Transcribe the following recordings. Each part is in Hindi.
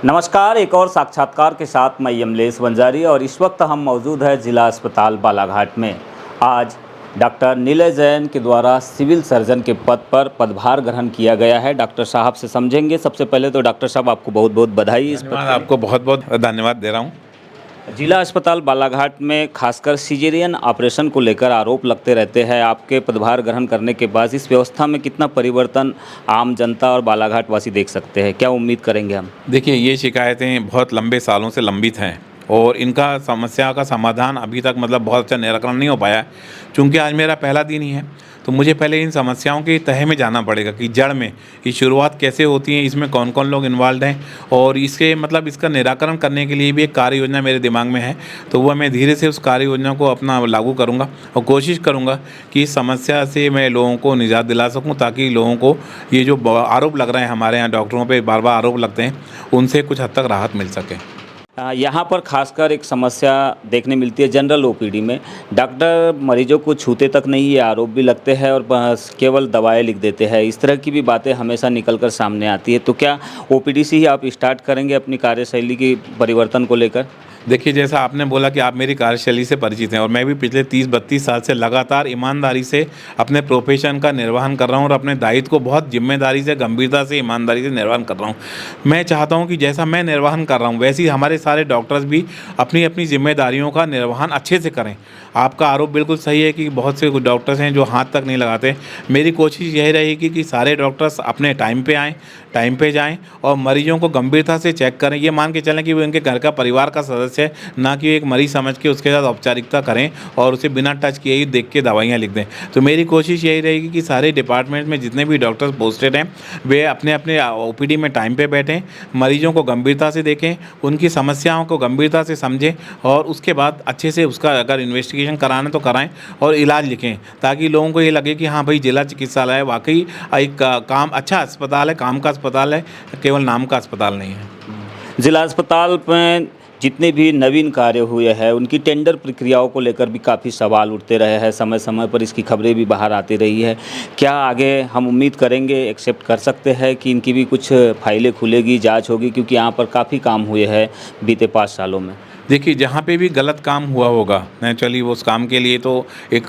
नमस्कार, एक और साक्षात्कार के साथ मैं यमलेश वंजारी और इस वक्त हम मौजूद हैं जिला अस्पताल बालाघाट में। आज डॉक्टर नीलय जैन के द्वारा सिविल सर्जन के पद पर पदभार ग्रहण किया गया है। डॉक्टर साहब से समझेंगे। सबसे पहले तो डॉक्टर साहब आपको बहुत बहुत बधाई इस पद धन्यवाद, के लिए। आपको बहुत बहुत धन्यवाद दे रहा हूँ। जिला अस्पताल बालाघाट में खासकर सिजेरियन ऑपरेशन को लेकर आरोप लगते रहते हैं। आपके पदभार ग्रहण करने के बाद इस व्यवस्था में कितना परिवर्तन आम जनता और बालाघाट वासी देख सकते हैं, क्या उम्मीद करेंगे हम? देखिए, ये शिकायतें बहुत लंबे सालों से लंबित हैं और इनका समस्या का समाधान अभी तक बहुत अच्छा निराकरण नहीं हो पाया है। चूँकि आज मेरा पहला दिन ही है, तो मुझे पहले इन समस्याओं की तह में जाना पड़ेगा कि जड़ में ये शुरुआत कैसे होती है, इसमें कौन-कौन लोग इन्वॉल्वड हैं और इसके इसका निराकरण करने के लिए भी एक कार्य योजना मेरे दिमाग में है। तो वह मैं धीरे से उस कार्य योजना को अपना लागू करूँगा और कोशिश करूँगा कि इस समस्या से मैं लोगों को निजात दिला सकूँ, ताकि लोगों को ये जो आरोप लग रहे हैं हमारे यहाँ डॉक्टरों पे बार-बार आरोप लगते हैं, उनसे कुछ हद तक राहत मिल सके। यहाँ पर खासकर एक समस्या देखने मिलती है जनरल ओपीडी में। डॉक्टर मरीजों को छूते तक नहीं, ये आरोप भी लगते हैं और बस केवल दवाएं लिख देते हैं। इस तरह की भी बातें हमेशा निकलकर सामने आती है। तो क्या ओपीडी से ही आप स्टार्ट करेंगे अपनी कार्यशैली की परिवर्तन को लेकर? देखिए, जैसा आपने बोला कि आप मेरी कार्यशैली से परिचित हैं और मैं भी पिछले 30-32 साल से लगातार ईमानदारी से अपने प्रोफेशन का निर्वहन कर रहा हूँ और अपने दायित्व को बहुत जिम्मेदारी से, गंभीरता से, ईमानदारी से निर्वहन कर रहा हूँ। मैं चाहता हूँ कि जैसा मैं निर्वहन कर रहा हूँ, वैसे ही हमारे सारे डॉक्टर्स भी अपनी अपनी जिम्मेदारियों का निर्वहन अच्छे से करें। आपका आरोप बिल्कुल सही है कि बहुत से डॉक्टर्स हैं जो हाथ तक नहीं लगाते। मेरी कोशिश यही रहेगी कि सारे डॉक्टर्स अपने टाइम पे आएँ, टाइम पे जाएँ और मरीजों को गंभीरता से चेक करें। ये मान के चलें कि वो उनके घर का परिवार का सदस्य है, ना कि एक मरीज़ समझ के उसके साथ औपचारिकता करें और उसे बिना टच किए ही देख के दवाइयाँ लिख दें। तो मेरी कोशिश यही रहेगी कि सारे डिपार्टमेंट में जितने भी डॉक्टर्स पोस्टेड हैं, वे अपने अपने ओपीडी में टाइम पे बैठें, मरीजों को गंभीरता से देखें, उनकी समस्याओं को गंभीरता से समझें और उसके बाद अच्छे से उसका अगर इन्वेस्टिगेशन कराना तो कराएँ और इलाज लिखें, ताकि लोगों को ये लगे कि हाँ भाई, जिला चिकित्सालय वाकई एक काम अच्छा अस्पताल है, काम का अस्पताल है, केवल नाम का अस्पताल नहीं है। जिला अस्पताल में जितने भी नवीन कार्य हुए हैं, उनकी टेंडर प्रक्रियाओं को लेकर भी काफ़ी सवाल उठते रहे हैं। समय समय पर इसकी खबरें भी बाहर आती रही है। क्या आगे हम उम्मीद करेंगे, एक्सेप्ट कर सकते हैं कि इनकी भी कुछ फाइलें खुलेगी, जांच होगी? क्योंकि यहाँ पर काफ़ी काम हुए हैं बीते 5 सालों में। देखिए, जहाँ पे भी गलत काम हुआ होगा, नेचुरली वो उस काम के लिए तो एक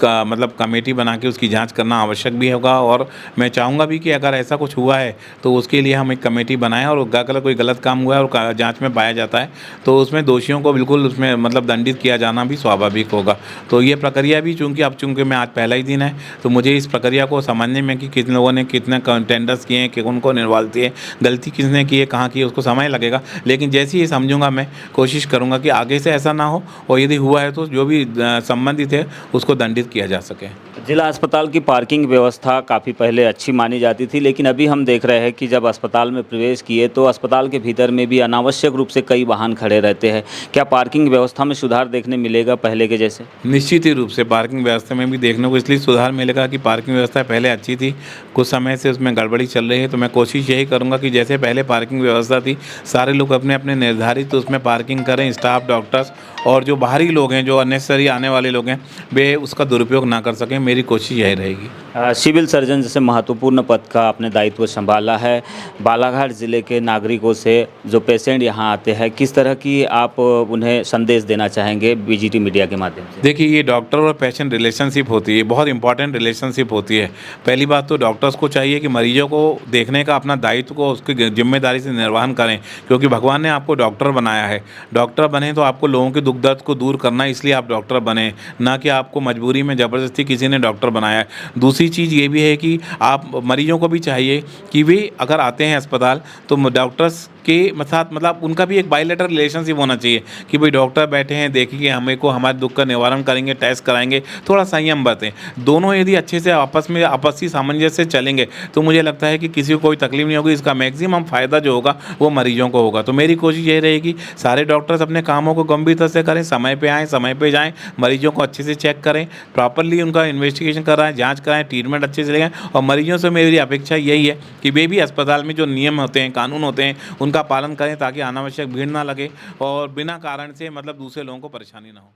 कमेटी बना के उसकी जांच करना आवश्यक भी होगा और मैं चाहूँगा भी कि अगर ऐसा कुछ हुआ है तो उसके लिए हम एक कमेटी बनाएं और अगर कोई गलत काम हुआ है और जांच में पाया जाता है तो उसमें दोषियों को बिल्कुल उसमें दंडित किया जाना भी स्वाभाविक होगा। तो ये प्रक्रिया भी चूँकि मैं आज पहला ही दिन है, तो मुझे इस प्रक्रिया को समझने में कि कितने लोगों ने कितने टेंडर्स किए हैं, कि उनको इन्वॉल्व किए, गलती किसने की है, कहाँ की है, उसको समय लगेगा। लेकिन जैसे ही समझूंगा, मैं कोशिश करूँगा कि आगे से ऐसा ना हो और यदि हुआ है तो जो भी संबंधित है उसको दंडित किया जा सके। जिला अस्पताल की पार्किंग व्यवस्था काफ़ी पहले अच्छी मानी जाती थी, लेकिन अभी हम देख रहे हैं कि जब अस्पताल में प्रवेश किए तो अस्पताल के भीतर में भी अनावश्यक रूप से कई वाहन खड़े रहते हैं। क्या पार्किंग व्यवस्था में सुधार देखने मिलेगा पहले के जैसे? निश्चित ही रूप से पार्किंग व्यवस्था में भी देखने को इसलिए सुधार मिलेगा कि पार्किंग व्यवस्था पहले अच्छी थी, कुछ समय से उसमें गड़बड़ी चल रही है। तो मैं कोशिश यही करूँगा कि जैसे पहले पार्किंग व्यवस्था थी, सारे लोग अपने अपने निर्धारित उसमें पार्किंग करें। स्टाफ, डॉक्टर्स और जो बाहरी लोग हैं, जो अननेसेसरी आने वाले लोग हैं, वे उसका दुरुपयोग ना कर सकें। मेरी कोशिश यही रहेगी। सिविल सर्जन जैसे महत्वपूर्ण पद का आपने दायित्व संभाला है, बालाघाट ज़िले के नागरिकों से जो पेशेंट यहाँ आते हैं, किस तरह की आप उन्हें संदेश देना चाहेंगे बीजीटी मीडिया के माध्यम से? देखिए, ये डॉक्टर और पेशेंट रिलेशनशिप होती है, बहुत इंपॉर्टेंट रिलेशनशिप होती है। पहली बात तो डॉक्टर्स को चाहिए कि मरीजों को देखने का अपना दायित्व को उसकी जिम्मेदारी से निर्वहन करें, क्योंकि भगवान ने आपको डॉक्टर बनाया है। डॉक्टर बने तो आपको लोगों के दुख दर्द को दूर करना है, इसलिए आप डॉक्टर बने, ना कि आपको मजबूरी में ज़बरदस्ती किसी ने डॉक्टर बनाया है। दूसरी चीज़ ये भी है कि आप मरीजों को भी चाहिए कि वे अगर आते हैं अस्पताल तो डॉक्टर्स के साथ उनका भी एक बायलैटरल रिलेशनशिप होना चाहिए कि भाई डॉक्टर बैठे हैं, देखेंगे हमें को, हमारे दुख का निवारण करेंगे, टेस्ट कराएंगे, थोड़ा संयम बरतें। दोनों यदि अच्छे से आपस में आपसी सामंजस्य से चलेंगे तो मुझे लगता है कि किसी को कोई तकलीफ नहीं होगी। इसका मैक्सिमम फ़ायदा जो होगा वो मरीजों को होगा। तो मेरी कोशिश यही रहेगी, सारे डॉक्टर्स अपने कामों को गंभीरता से करें, समय पे आएँ, समय पे जाएँ, मरीजों को अच्छे से चेक करें, प्रॉपरली उनका इन्वेस्टिगेशन कराएँ, जाँच कराएँ, ट्रीटमेंट अच्छे से लें। और मरीजों से मेरी अपेक्षा यही है कि वे भी अस्पताल में जो नियम होते हैं, कानून होते हैं, उनका पालन करें, ताकि अनावश्यक भीड़ ना लगे और बिना कारण से दूसरे लोगों को परेशानी ना हो।